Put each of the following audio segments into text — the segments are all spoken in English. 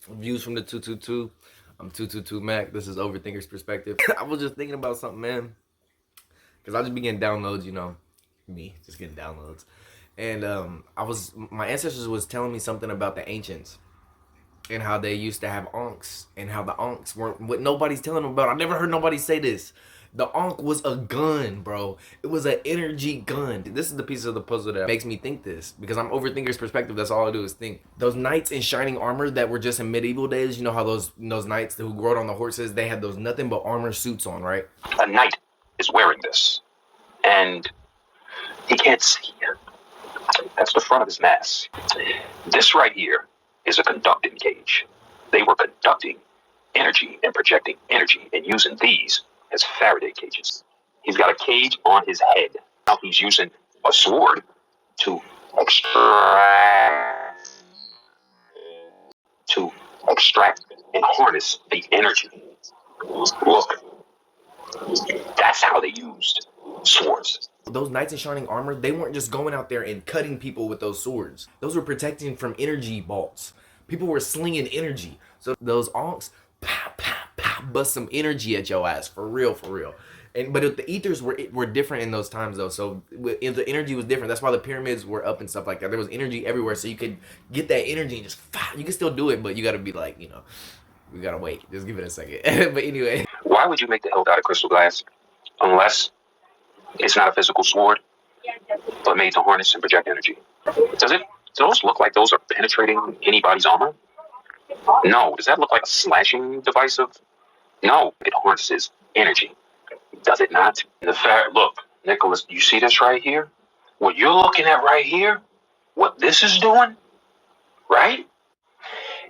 Views from the 222. I'm 222 Mac. This is Overthinker's Perspective. I was just thinking about something, man. Because I just be getting downloads, me, just getting downloads. And my ancestors was telling me something about the ancients and how they used to have ankhs and how the ankhs weren't what nobody's telling them about. I never heard nobody say this. The ankh was a gun, bro. It was an energy gun. This is the piece of the puzzle that makes me think this because I'm Overthinker's Perspective. That's all I do is think. Those knights in shining armor that were just in medieval days, you know how those knights who rode on the horses, they had those nothing but armor suits on, right? A knight is wearing this, and he can't see. That's the front of his mask. This right here is a conducting cage. They were conducting energy and projecting energy and using these as Faraday cages. He's got a cage on his head. Now he's using a sword to extract to extract and harness the energy. Look, that's how they used swords. Those knights in shining armor, they weren't just going out there and cutting people with those swords. Those were protecting from energy bolts. People were slinging energy. So those ankhs, pow, pow, pow, bust some energy at your ass. For real, for real. But the ethers were different in those times though. So the energy was different. That's why the pyramids were up and stuff like that. There was energy everywhere, so you could get that energy and just you can still do it, but you got to be like, we gotta wait. Just give it a second. But anyway, why would you make the hilt out of crystal glass unless it's not a physical sword, but made to harness and project energy? Does it? Do those look like those are penetrating anybody's armor? No. Does that look like a slashing device of? No. It harnesses energy. Does it not? Look, Nicholas, you see this right here? What you're looking at right here, what this is doing, right,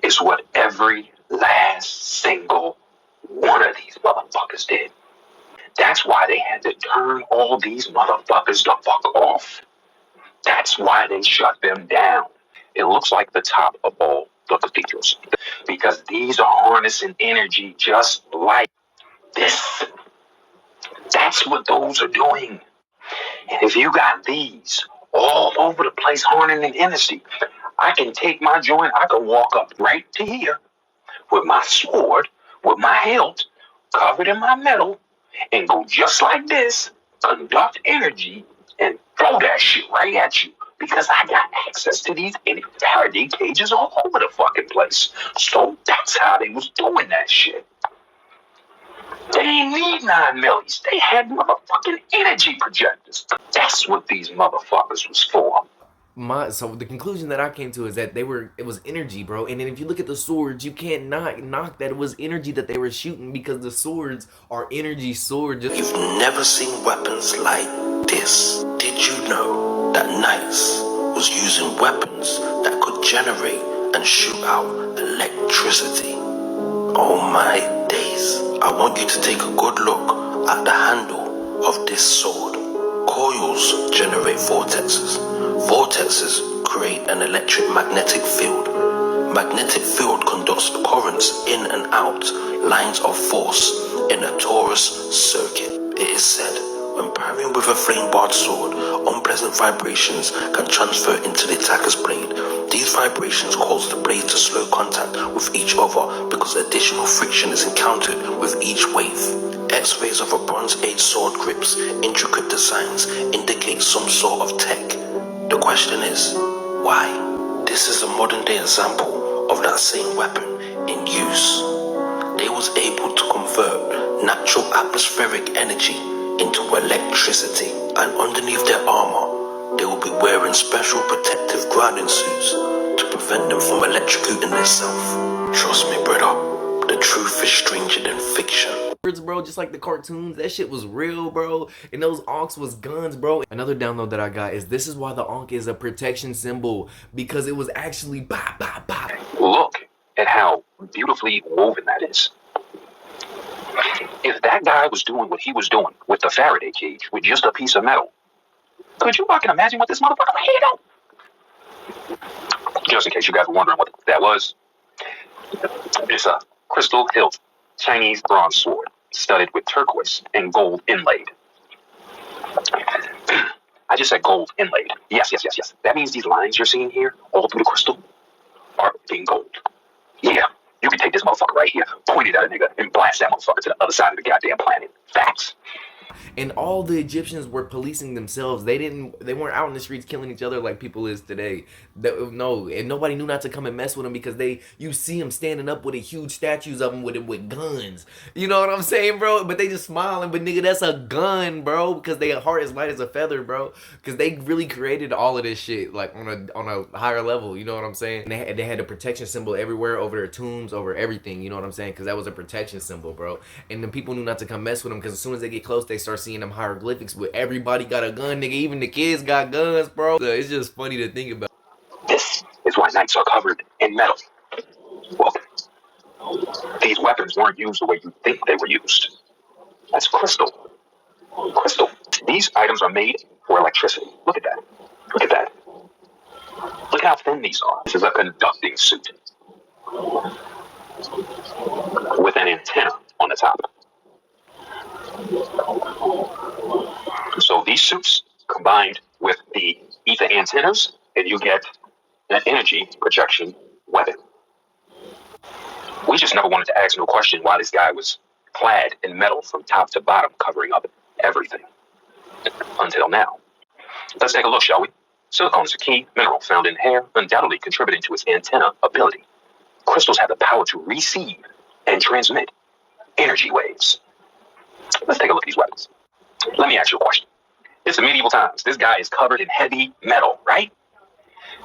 is what every last single one of these motherfuckers did. That's why they had to turn all these motherfuckers the fuck off. That's why they shut them down. It looks like the top of all the cathedrals. Because these are harnessing energy just like this. That's what those are doing. And if you got these all over the place harnessing energy, I can take my joint, I can walk up right to here with my sword, with my hilt, covered in my metal, and go just like this, conduct energy, and throw that shit right at you. Because I got access to these Faraday cages all over the fucking place. So that's how they was doing that shit. They ain't need 9 millis. They had motherfucking energy projectors. That's what these motherfuckers was for. So the conclusion that I came to is that it was energy, bro. And then if you look at the swords, you can't knock that it was energy that they were shooting because the swords are energy swords. You've never seen weapons like this. Did you know that knights was using weapons that could generate and shoot out electricity? Oh my days. I want you to take a good look at the handle of this sword. Coils generate vortexes. Vortexes create an electromagnetic field. Magnetic field conducts currents in and out lines of force in a torus circuit. It is said, when parrying with a flame-barred sword, unpleasant vibrations can transfer into the attacker's blade. These vibrations cause the blade to slow contact with each other because additional friction is encountered with each wave. X-rays of a Bronze Age sword grips, intricate designs indicate some sort of tech. The question is, why? This is a modern-day example of that same weapon in use. They was able to convert natural atmospheric energy into electricity, and underneath their armor, they will be wearing special protective grounding suits to prevent them from electrocuting themselves. Trust me, brother, the truth is stranger than fiction. Bro, just like the cartoons, that shit was real, bro. And those ankhs was guns, bro. Another download that I got is this is why the ankh is a protection symbol, because it was actually pop, pop, pop. Look at how beautifully woven that is. If that guy was doing what he was doing with the Faraday cage with just a piece of metal, could you fucking imagine what this motherfucker right here do? Just in case you guys were wondering what that was, it's a crystal hilt Chinese bronze sword studded with turquoise and gold inlaid. I just said gold inlaid. Yes. That means these lines you're seeing here, all through the crystal, are in gold. Yeah, this motherfucker right here, point it at a nigga, and blast that motherfucker to the other side of the goddamn planet. Facts. And all the Egyptians were policing themselves. They weren't out in the streets killing each other like people is today. No, and nobody knew not to come and mess with them because you see them standing up with a huge statues of them with guns. You know what I'm saying, bro? But they just smiling. But nigga, that's a gun, bro, because their heart is light as a feather, bro. Because they really created all of this shit like on a higher level. You know what I'm saying? And they had a protection symbol everywhere over their tombs, over everything. You know what I'm saying? Because that was a protection symbol, bro. And then people knew not to come mess with them because as soon as they get close, they start seeing them hieroglyphics with everybody got a gun, nigga. Even the kids got guns, bro. So it's just funny to think about. This is why knights are covered in metal. Well, these weapons weren't used the way you think they were used. That's crystal. Crystal. These items are made for electricity. Look at that. Look at that. Look how thin these are. This is a conducting suit with an antenna on the top. So these suits combined with the ether antennas, and you get an energy projection weapon. We just never wanted to ask no question why this guy was clad in metal from top to bottom, covering up everything. Until now. Let's take a look, shall we? Silicone is a key mineral found in hair, undoubtedly contributing to its antenna ability. Crystals have the power to receive and transmit energy waves. Let's take a look at these weapons. Let me ask you a question. It's the medieval times. This guy is covered in heavy metal, right?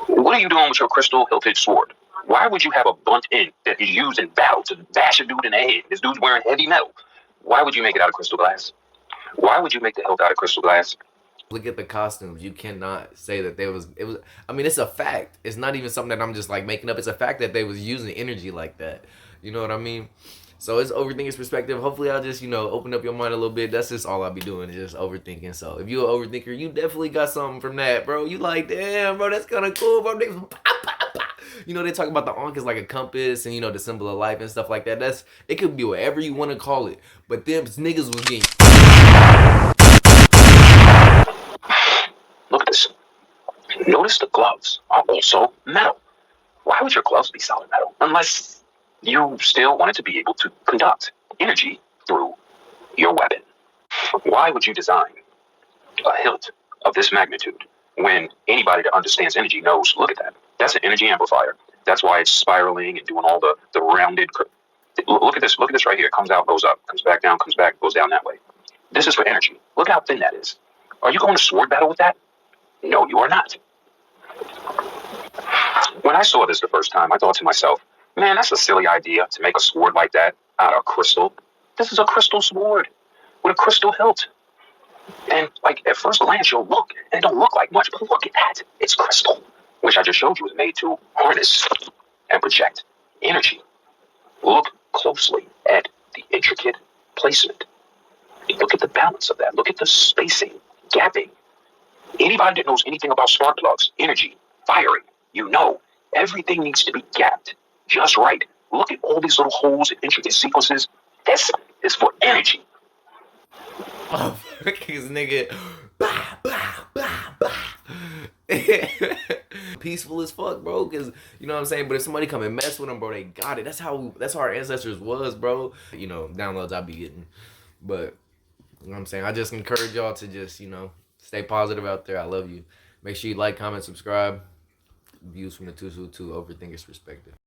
What are you doing with your crystal hilted sword? Why would you have a blunt end that is used in battle to bash a dude in the head? This dude's wearing heavy metal. Why would you make it out of crystal glass? Why would you make the hilt out of crystal glass? Look at the costumes. You cannot say that it was. I mean, it's a fact. It's not even something that I'm just like making up. It's a fact that they was using energy like that. You know what I mean? So it's overthinker's perspective. Hopefully, I'll just open up your mind a little bit. That's just all I'll be doing is just overthinking. So if you're an overthinker, you definitely got something from that, bro. You like, damn, bro, that's kind of cool, bro. They talk about the Ankh as like a compass and the symbol of life and stuff like that. It could be whatever you want to call it. But them niggas was getting. Look at this. Notice the gloves are also metal. Why would your gloves be solid metal? Unless you still wanted to be able to conduct energy through your weapon. Why would you design a hilt of this magnitude when anybody that understands energy knows, look at that. That's an energy amplifier. That's why it's spiraling and doing all the rounded. Look at this. Look at this right here. It comes out, goes up, comes back down, comes back, goes down that way. This is for energy. Look how thin that is. Are you going to sword battle with that? No, you are not. When I saw this the first time, I thought to myself, man, that's a silly idea to make a sword like that out of crystal. This is a crystal sword with a crystal hilt. And like at first glance, you'll look and it don't look like much, but look at that. It's crystal, which I just showed you is made to harness and project energy. Look closely at the intricate placement. Look at the balance of that. Look at the spacing, gapping. Anybody that knows anything about spark plugs, energy, firing, everything needs to be gapped just right. Look at all these little holes and intricate sequences. This is for energy. Oh, his nigga. Bah, bah, bah, bah. Peaceful as fuck, bro. Because, you know what I'm saying? But if somebody come and mess with them, bro, they got it. That's how our ancestors was, bro. Downloads I be getting. But, you know what I'm saying? I just encourage y'all to just, stay positive out there. I love you. Make sure you like, comment, subscribe. Views from the 222 Overthinker's perspective.